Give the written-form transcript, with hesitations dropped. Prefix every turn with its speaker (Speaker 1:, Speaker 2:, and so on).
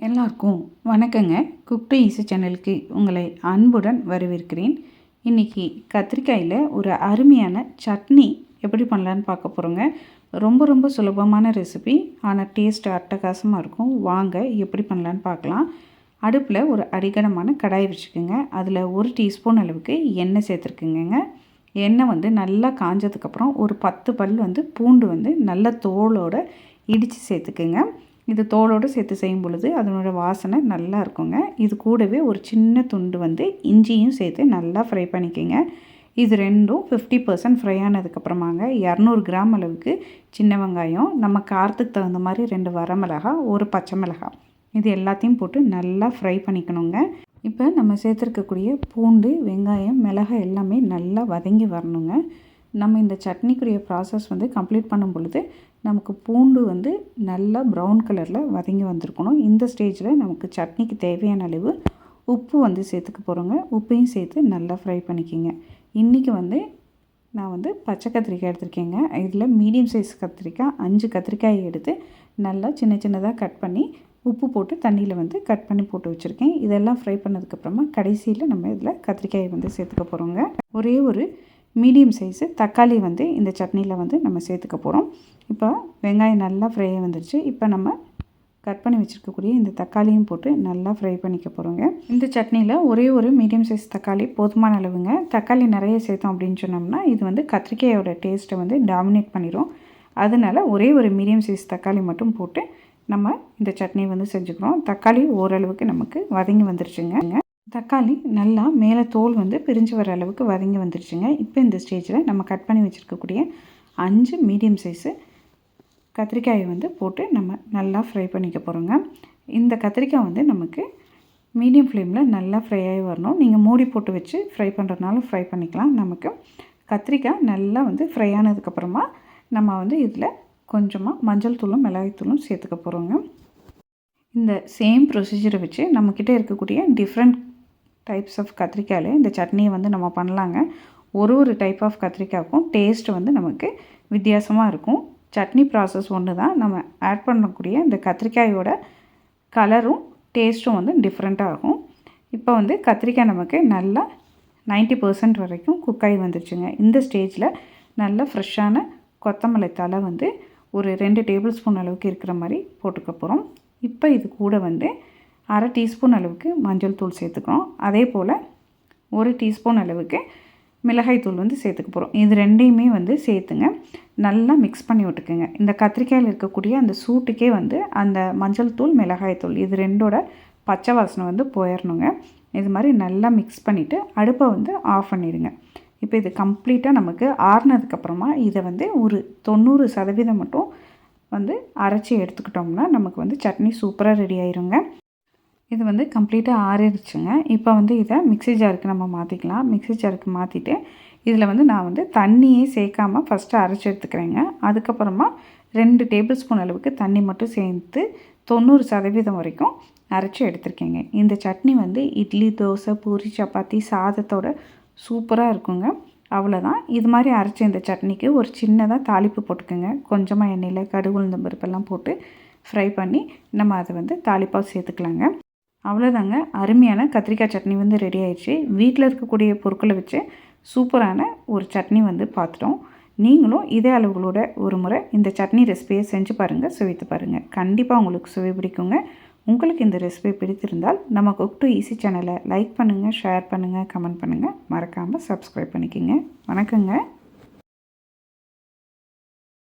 Speaker 1: எல்லாருக்கும் வணக்கங்க. Cook to easy சேனலுக்கு உங்களை அன்புடன் வரவேற்கிறேன். இன்றைக்கி கத்திரிக்காயில் ஒரு அருமையான சட்னி எப்படி பண்ணலான்னு பார்க்க போகிறோங்க. ரொம்ப சுலபமான ரெசிபி, ஆனால் டேஸ்ட் அட்டகாசமாக இருக்கும். வாங்க எப்படி பண்ணலான்னு பார்க்கலாம். அடுப்பில் ஒரு அடிகனமான கடாய் வச்சுக்கோங்க. அதில் 1 டீஸ்பூன் அளவுக்கு எண்ணெய் சேர்த்துருக்குங்க. எண்ணெய் நல்லா காஞ்சதுக்கப்புறம் ஒரு 10 பல் பூண்டு நல்ல தோலோடு இடித்து சேர்த்துக்குங்க. இது தோலோடு சேர்த்து செய்யும் பொழுது அதனோட வாசனை நல்லா இருக்குங்க. இது கூடவே ஒரு சின்ன துண்டு இஞ்சியும் சேர்த்து நல்லா ஃப்ரை பண்ணிக்கோங்க. இது ரெண்டும் 50% ஃப்ரை ஆனதுக்கப்புறமாங்க 200 கிராம் அளவுக்கு சின்ன வெங்காயம், நம்ம காரத்துக்கு தகுந்த மாதிரி 2 வரமிளகா, ஒரு பச்சை மிளகாய், இது எல்லாத்தையும் போட்டு நல்லா ஃப்ரை பண்ணிக்கணுங்க. இப்போ நம்ம சேர்த்துருக்கக்கூடிய பூண்டு, வெங்காயம், மிளகாய் எல்லாமே நல்லா வதங்கி வரணுங்க. நம்ம இந்த சட்னிக்குரிய ப்ராசஸ் கம்ப்ளீட் பண்ணும் பொழுது நமக்கு பூண்டு நல்லா ப்ரௌன் கலரில் வதங்கி வந்திருக்கணும். இந்த ஸ்டேஜில் நமக்கு சட்னிக்கு தேவையான அளவு உப்பு சேர்த்துக்க போகிறோங்க. உப்பையும் சேர்த்து நல்லா ஃப்ரை பண்ணிக்கோங்க. இன்றைக்கி நான் பச்சை கத்திரிக்காய் எடுத்திருக்கேங்க. இதில் மீடியம் சைஸ் கத்திரிக்காய் 5 கத்திரிக்காயை எடுத்து நல்லா சின்னதாக கட் பண்ணி உப்பு போட்டு தண்ணியில் கட் பண்ணி போட்டு வச்சுருக்கேன். இதெல்லாம் ஃப்ரை பண்ணதுக்கப்புறமா கடைசியில் நம்ம இதில் கத்திரிக்காயை சேர்த்துக்க போகிறோங்க. ஒரே ஒரு மீடியம் சைஸு தக்காளி இந்த சட்னியில் நம்ம சேர்த்துக்க போகிறோம். இப்போ வெங்காயம் நல்லா ஃப்ரை வந்துடுச்சு. இப்போ நம்ம கட் பண்ணி வச்சுருக்கக்கூடிய இந்த தக்காளியும் போட்டு நல்லா ஃப்ரை பண்ணிக்க போகிறோங்க. இந்த சட்னியில் ஒரே ஒரு மீடியம் சைஸ் தக்காளி போதுமான அளவுங்க. தக்காளி நிறைய சேர்த்தோம் அப்படின்னு சொன்னோம்னா இது கத்திரிக்காயோட டேஸ்ட்டை டாமினேட் பண்ணிடும். அதனால் ஒரே ஒரு மீடியம் சைஸ் தக்காளி மட்டும் போட்டு நம்ம இந்த சட்னி செஞ்சுக்கிறோம். தக்காளி ஓரளவுக்கு நமக்கு வதங்கி வந்துருச்சுங்க. தக்காளி நல்லா மேலே தோல் பிரிஞ்சு வர அளவுக்கு வதங்கி வந்துருச்சுங்க. இப்போ இந்த ஸ்டேஜில் நம்ம கட் பண்ணி வச்சுருக்கக்கூடிய 5 மீடியம் சைஸு கத்திரிக்காயை போட்டு நம்ம நல்லா ஃப்ரை பண்ணிக்க போகிறோங்க. இந்த கத்திரிக்காய் நமக்கு மீடியம் ஃப்ளேமில் நல்லா ஃப்ரை ஆகி வரணும். நீங்கள் மூடி போட்டு வச்சு ஃப்ரை பண்ணுறதுனால ஃப்ரை பண்ணிக்கலாம். நமக்கு கத்திரிக்காய் நல்லா ஃப்ரை ஆனதுக்கப்புறமா நம்ம இதில் கொஞ்சமாக மஞ்சள் தூளும் மிளகாய்த்தூளும் சேர்த்துக்க போகிறோங்க. இந்த சேம் ப்ரொசீஜரை வச்சு நம்மக்கிட்ட இருக்கக்கூடிய டிஃப்ரெண்ட் டைப்ஸ் ஆஃப் கத்திரிக்காயில் இந்த சட்னியை நம்ம பண்ணலாங்க. ஒரு டைப் ஆஃப் கத்திரிக்காய்க்கும் டேஸ்ட் நமக்கு வித்தியாசமாக இருக்கும். சட்னி ப்ராசஸ் ஒன்று தான். நம்ம ஆட் பண்ணக்கூடிய இந்த கத்திரிக்காயோட கலரும் டேஸ்ட்டும் டிஃப்ரெண்ட்டாக இருக்கும். இப்போ கத்திரிக்காய் நமக்கு நல்லா 90% வரைக்கும் குக் ஆகி வந்துருச்சுங்க. இந்த ஸ்டேஜில் நல்லா ஃப்ரெஷ்ஷான கொத்தமல்லி தழை ஒரு 2 டேபிள் ஸ்பூன் அளவுக்கு இருக்கிற மாதிரி போட்டுக்க போகிறோம். இப்போ இது கூட 1/2 டீஸ்பூன் அளவுக்கு மஞ்சள் தூள் சேர்த்துக்கிறோம். அதே போல் 1 டீஸ்பூன் அளவுக்கு மிளகாய் தூள் சேர்த்துக்க போகிறோம். இது ரெண்டையுமே சேர்த்துங்க நல்லா மிக்ஸ் பண்ணி விட்டுக்குங்க. இந்த கத்திரிக்காயில் இருக்கக்கூடிய அந்த சூட்டுக்கே அந்த மஞ்சள் தூள், மிளகாய் தூள் இது ரெண்டோட பச்சை வாசனை போயிடணுங்க. இது மாதிரி நல்லா மிக்ஸ் பண்ணிவிட்டு அடுப்பை ஆஃப் பண்ணிடுங்க. இப்போ இது கம்ப்ளீட்டாக நமக்கு ஆறுனதுக்கப்புறமா இதை ஒரு 90% மட்டும் அரைச்சி எடுத்துக்கிட்டோம்னா நமக்கு சட்னி சூப்பராக ரெடி ஆயிருங்க. இது கம்ப்ளீட்டாக ஆறிடுச்சுங்க. இப்போ இதை மிக்ஸி ஜாருக்கு நம்ம மாற்றிக்கலாம். மிக்ஸி ஜாருக்கு மாற்றிட்டு இதில் நான் தண்ணியே சேர்க்காமல் ஃபஸ்ட்டு அரைச்சி எடுத்துக்கிறேங்க. அதுக்கப்புறமா 2 டேபிள் ஸ்பூன் அளவுக்கு தண்ணி மட்டும் சேர்த்து 90% வரைக்கும் அரைச்சி எடுத்துருக்கேங்க. இந்த சட்னி இட்லி, தோசை, பூரி, சப்பாத்தி, சாதத்தோட சூப்பராக இருக்குங்க. அவ்வளோதான். இது மாதிரி அரைச்ச இந்த சட்னிக்கு ஒரு சின்னதாக தாளிப்பு போட்டுக்கோங்க. கொஞ்சமாக எண்ணெயில் கடுகு, உளுந்தம் பருப்பெல்லாம் போட்டு ஃப்ரை பண்ணி நம்ம அதை தாளிப்பாக சேர்த்துக்கலாங்க. அவ்வளோதாங்க. அருமையான கத்திரிக்காய் சட்னி ரெடி ஆயிடுச்சு. வீட்டில் இருக்கக்கூடிய பொருட்களை வச்சு சூப்பரான ஒரு சட்னி பார்த்துட்டோம். நீங்களும் இதே அளவுகளோட ஒரு முறை இந்த சட்னி ரெசிபியை செஞ்சு பாருங்கள், சுவைத்து பாருங்கள். கண்டிப்பாக உங்களுக்கு சுவை பிடிக்குங்க. உங்களுக்கு இந்த ரெசிபி பிடித்திருந்தால் நம்ம குக் டு ஈஸி சேனலை லைக் பண்ணுங்கள், ஷேர் பண்ணுங்கள், கமெண்ட் பண்ணுங்கள். மறக்காமல் சப்ஸ்கிரைப் பண்ணிக்கோங்க. வணக்கங்க.